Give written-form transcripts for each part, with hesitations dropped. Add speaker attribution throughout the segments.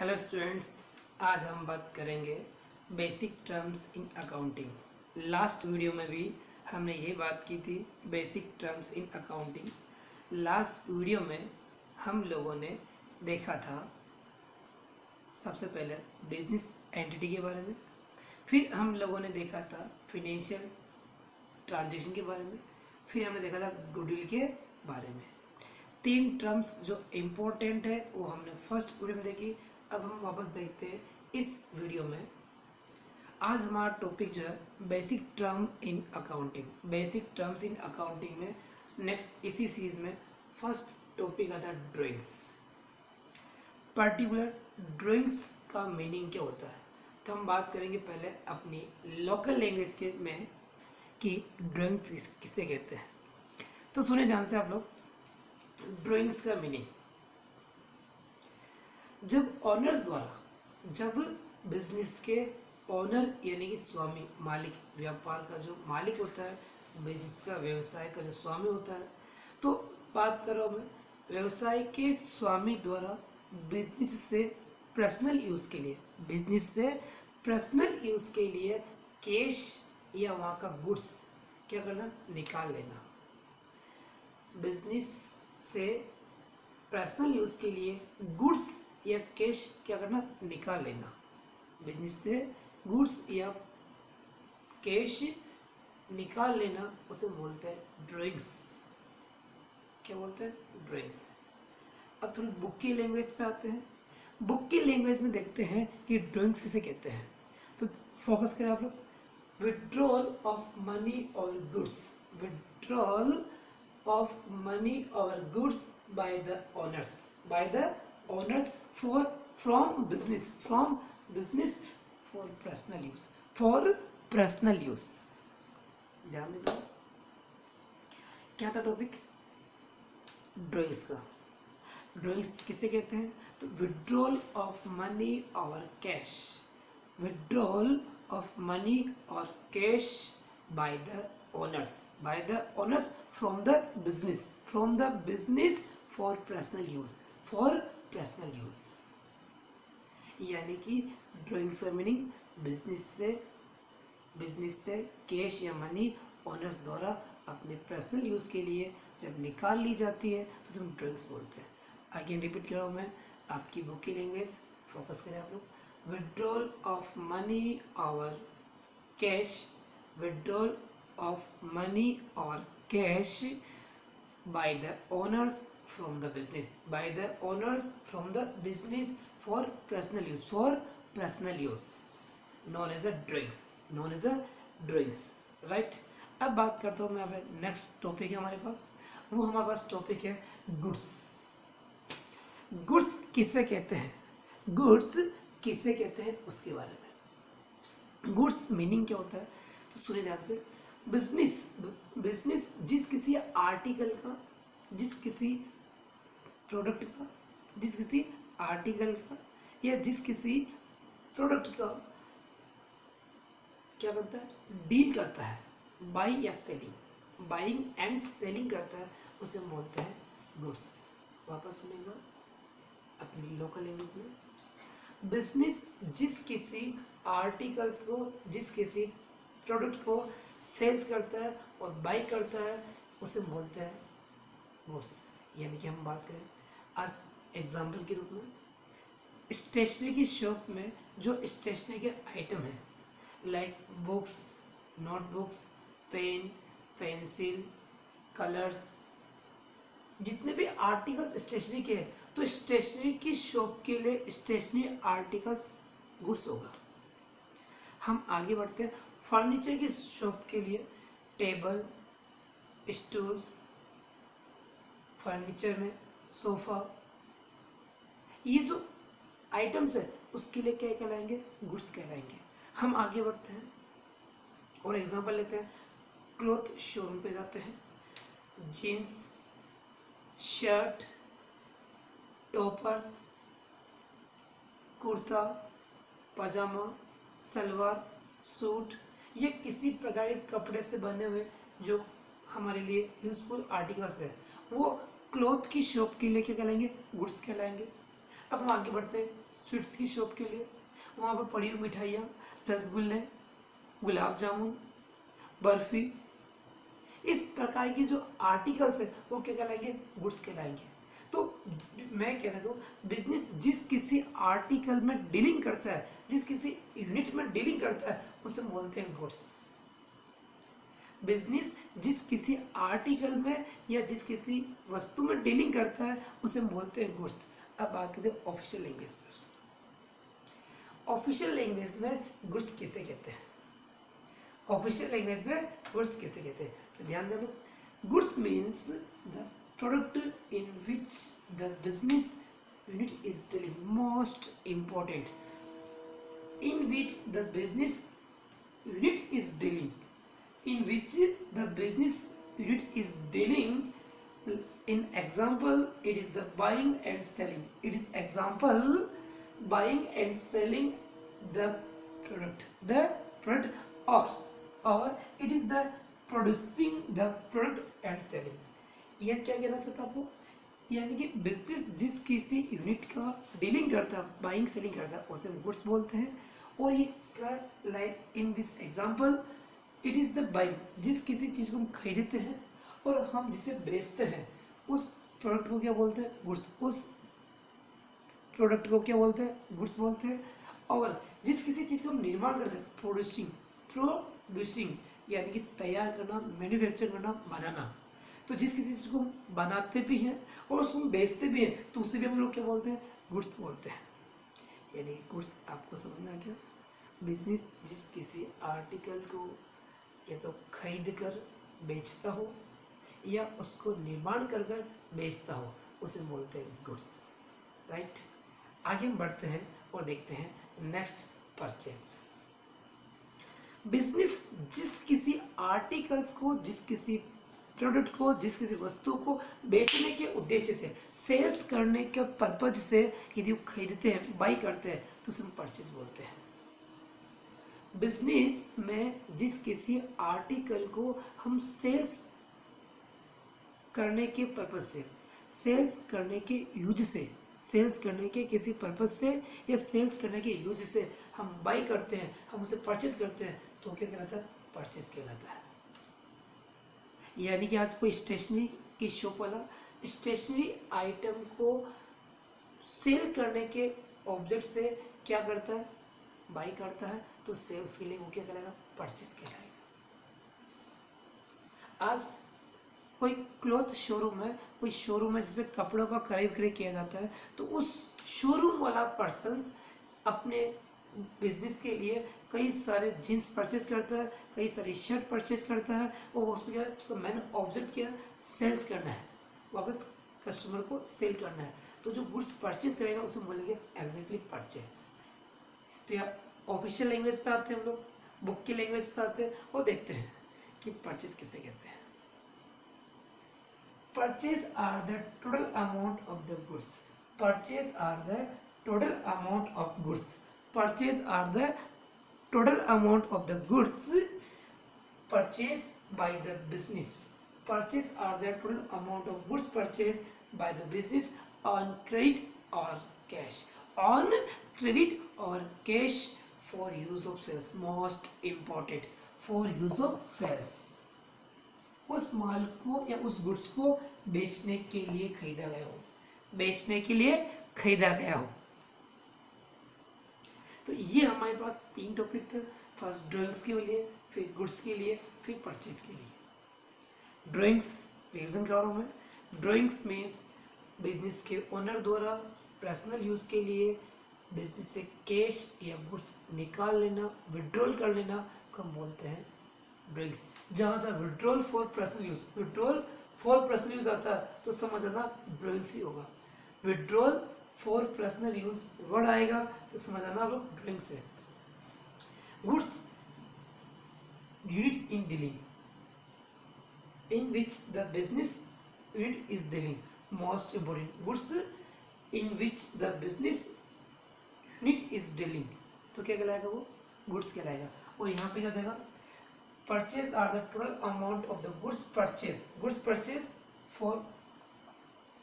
Speaker 1: Hello students, आज हम बात करेंगे basic terms in accounting. Last video में भी हमने ये बात की थी basic terms in accounting. Last video में हम लोगों ने देखा था सबसे पहले बिजनेस एंटिटी के बारे में, फिर हम लोगों ने देखा था फाइनेंशियल ट्रांजैक्शन के बारे में, फिर हमने देखा था गुडविल के बारे में। तीन टर्म्स जो इम्पोर्टेंट है वो हमने फर्स्ट वीडियो में देखी। अब हम वापस देखते हैं इस वीडियो में। आज हमारा टॉपिक जो है basic term in accounting. Basic terms in accounting में नेक्स्ट इसी सीरीज में फर्स्ट टॉपिक आता है ड्राइंग्स। पर्टिकुलर ड्राइंग्स का मीनिंग क्या होता है, तो हम बात करेंगे पहले अपनी लोकल लैंग्वेज के में कि ड्राइंग्स किसे कहते हैं। तो सुने ध्यान से आप लोग। ड्राइंग्स का मीनिंग, जब ऑनर्स द्वारा, जब बिजनेस के ऑनर यानी कि स्वामी, मालिक, व्यापार का जो मालिक होता है, बिजनेस का व्यवसाय का जो स्वामी होता है, तो बात कर रहा हूँ मैं व्यवसाय के स्वामी द्वारा बिजनेस से पर्सनल यूज़ के लिए, बिजनेस से पर्सनल यूज़ के लिए कैश या वहाँ का गुड्स क्या करना, निकाल लेना। बिजनेस से पर्सनल यूज़ के लिए गुड्स या कैश क्या करना, निकाल लेना। बिजनेस से गुड्स या कैश निकाल लेना उसे बोलते हैं ड्राइंग्स। क्या बोलते हैं, ड्राइंग्स। अब थोड़ी बुक की लैंग्वेज पे आते हैं। बुक की लैंग्वेज में देखते हैं कि ड्राइंग्स किसे कहते हैं। तो फोकस करें आप लोग। विड्रॉल ऑफ मनी और goods, withdrawal of money or goods by the owners, from business for personal use। ध्यान देना क्या था टॉपिक, ड्राइंग्स का। ड्राइंग्स किसे कहते हैं, तो विड्रॉल ऑफ मनी और कैश, विड्रॉल ऑफ मनी और cash by the owners from the business for personal use। यानी कि ड्राइंग्स का मीनिंग बिजनेस से कैश या मनी ओनर्स द्वारा अपने पर्सनल यूज के लिए जब निकाल ली जाती है तो उसे हम ड्राइंग्स बोलते हैं। अगेन रिपीट कर रहा हूँ मैं, आपकी बुक की लैंग्वेज फोकस करें आप लोग। विड्रॉल ऑफ मनी और cash, withdrawal of money or cash by the owners from the business, for personal use, known as a drinks, right। अब बात करता हूँ मैं, अब नेक्स्ट टॉपिक है हमारे पास, वो हमारे पास टॉपिक है गुड्स। गुड्स किसे कहते हैं, गुड्स किसे कहते हैं उसके बारे में। गुड्स मीनिंग क्या होता है, तो सुनिए ध्यान से। बिजनेस जिस किसी आर्टिकल का, जिस किसी प्रोडक्ट का, जिस किसी आर्टिकल का या जिस किसी प्रोडक्ट का क्या करता है, डील करता है, बाई या सेलिंग, बाइंग एंड सेलिंग करता है, उसे बोलते हैं गुड्स। वापस सुनेगा अपनी लोकल लैंग्वेज में। बिजनेस जिस किसी आर्टिकल्स को, जिस किसी प्रोडक्ट को सेल्स करता है और बाई करता है, उसे बोलते हैं गुड्स। यानी कि हम बात करें आज एग्जाम्पल के रूप में, स्टेशनरी की शॉप में जो स्टेशनरी के आइटम हैं, like books, notebooks, pen, pencil, colours, जितने भी आर्टिकल्स स्टेशनरी के हैं, तो स्टेशनरी की शॉप के लिए स्टेशनरी आर्टिकल्स गुड्स होगा। हम आगे बढ़ते हैं। फर्नीचर की शॉप के लिए टेबल, स्टूल्स, फर्नीचर में सोफा, ये जो आइटम्स है उसके लिए क्या कहलाएंगे, गुड्स कहलाएंगे। हम आगे बढ़ते हैं और एग्जांपल लेते हैं। क्लॉथ शोरूम पे जाते हैं, जीन्स, शर्ट, टॉपर्स, कुर्ता, पजामा, सलवार सूट, ये किसी प्रकार के कपड़े से बने हुए जो हमारे लिए यूजफुल आर्टिकल्स है, वो क्लॉथ की शॉप के लिए क्या कहलाएंगे, गुड्स कहलाएंगे। अब हम आगे बढ़ते हैं स्वीट्स की शॉप के लिए। वहाँ पर पड़ी हुई मिठाइयाँ, रसगुल्ले, गुलाब जामुन, बर्फी, इस प्रकार की जो आर्टिकल्स है वो क्या कहलाएंगे, गुड्स कहलाएंगे। तो मैं कह रहा हूँ बिजनेस जिस किसी आर्टिकल में डीलिंग करता है, जिस किसी यूनिट में डीलिंग करता है, उसे बोलते हैं गुड्स। बिजनेस जिस किसी आर्टिकल में या जिस किसी वस्तु में डीलिंग करता है उसे बोलते हैं गुड्स। अब बात करते हैं ऑफिशियल लैंग्वेज पर। ऑफिशियल लैंग्वेज में गुड्स किसे कहते हैं, ऑफिशियल लैंग्वेज में गुड्स किसे कहते हैं, तो ध्यान देना, goods means the product in which the business unit is dealing, most important, in which the business unit is dealing, in which the business unit is dealing. In example, it is the buying and selling. It is example, buying and selling the product, or it is the producing the product and selling. यह क्या कहना चाहता आपको, यानी कि business जिस किसी unit का डीलिंग करता है, बाइंग सेलिंग करता है, उसे हम गुड्स बोलते हैं। और ये like in this example it is the buying, जिस किसी चीज़ को हम खरीदते हैं और हम जिसे बेचते हैं उस प्रोडक्ट को क्या बोलते हैं, गुड्स। उस प्रोडक्ट को क्या बोलते हैं, गुड्स बोलते हैं। और जिस किसी चीज़ को हम निर्माण करते हैं, प्रोड्यूसिंग यानी कि तैयार करना, मैन्युफैक्चर करना, बनाना। तो जिस किसी चीज़ को हम बनाते भी हैं और उसको हम बेचते भी हैं तो उसे भी हम लोग क्या बोलते हैं, गुड्स बोलते हैं। यानी गुड्स आपको समझ में आ गया, बिजनेस जिस किसी आर्टिकल को या तो खरीद कर बेचता हो या उसको निर्माण कर कर बेचता हो उसे बोलते हैं गुड्स, राइट। आगे हम बढ़ते हैं और देखते हैं नेक्स्ट, परचेस। बिजनेस जिस किसी आर्टिकल्स को, जिस किसी प्रोडक्ट को, जिस किसी वस्तु को बेचने के उद्देश्य से, सेल्स करने के पर्पज से यदि वो खरीदते हैं, बाई करते हैं तो उसे हम परचेस बोलते हैं। बिजनेस में जिस किसी आर्टिकल को हम सेल्स करने के पर्पज से, सेल्स करने के यूज से, सेल्स करने के किसी पर्पज से या सेल्स करने के यूज से हम बाई करते हैं, हम उसे परचेस करते हैं तो क्या कहलाता है, परचेस कहलाता है। यानी कि आज कोई स्टेशनरी की शॉप वाला स्टेशनरी आइटम को सेल करने के ऑब्जेक्ट से क्या करता है, बाई करता है, तो उससे उसके लिए वो क्या कहलाएगा, परचेस कहलाएगा। आज कोई क्लॉथ शोरूम है, कोई शोरूम है जिसमें कपड़ों का क्रय विक्रय किया जाता है, तो उस शोरूम वाला पर्सन अपने बिजनेस के लिए कई सारे जीन्स परचेस करता है, कई सारी शर्ट परचेस करता है, और उसमें क्या है, उसका मेन ऑब्जेक्ट क्या है, सेल्स करना है, वापस कस्टमर को सेल करना है। तो जो गुड्स परचेस करेगा उसे बोलेंगे एग्जैक्टली परचेस। तो यहाँ ऑफिशियल लैंग्वेज पे आते हैं हम लोग, बुक की लैंग्वेज पे आते हैं और देखते हैं कि परचेस किसे कहते हैं। Purchase are the total amount of the goods, purchase are the total amount of goods, purchase are the total amount of the goods purchase by the business, purchase are the total amount of goods purchase by the business on credit और cash, on credit और cash for use of sales, most important, for use of sales। उस माल को या उस goods को बेचने के लिए खरीदा गया हो, बेचने के लिए खरीदा गया हो। तो ये हमारे पास 3 टॉपिक थे, फर्स्ट ड्राइंग्स के लिए, फिर गुड्स के लिए, फिर परचेज के लिए। ड्राइंग्स रिविजन कर रहा हूँ मैं। ड्राइंग्स मीन्स बिजनेस के ओनर द्वारा पर्सनल यूज के लिए बिजनेस से कैश या गुड्स निकाल लेना, विड्रॉल कर लेना को हम बोलते हैं ड्राइंग्स। जहाँ जहाँ withdrawal for personal use, withdrawal for personal use आता है तो समझ आना ड्राइंग्स ही होगा। Withdrawal for personal use word आएगा तो समझ आना आप लोग ड्राइंग्स है। Goods unit in dealing, in which the business unit is dealing, most important, goods in which the business unit is dealing, तो क्या कहलाएगा, वो गुड्स कहलाएगा। और यहाँ पे क्या देगा, purchase are the total amount of the goods purchase, goods purchase for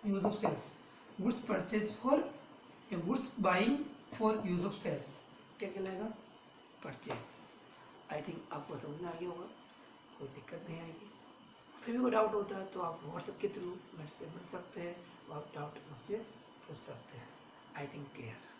Speaker 1: use of sales, goods purchase for a goods buying for use of sales क्या कहलाएगा? परचेस। आई थिंक आपको समझ में आ गया होगा, कोई दिक्कत नहीं आएगी। फिर भी कोई डाउट होता है तो आप व्हाट्सएप के थ्रू मेरे से मिल सकते हैं, और आप डाउट मुझसे पूछ सकते हैं। I think clear.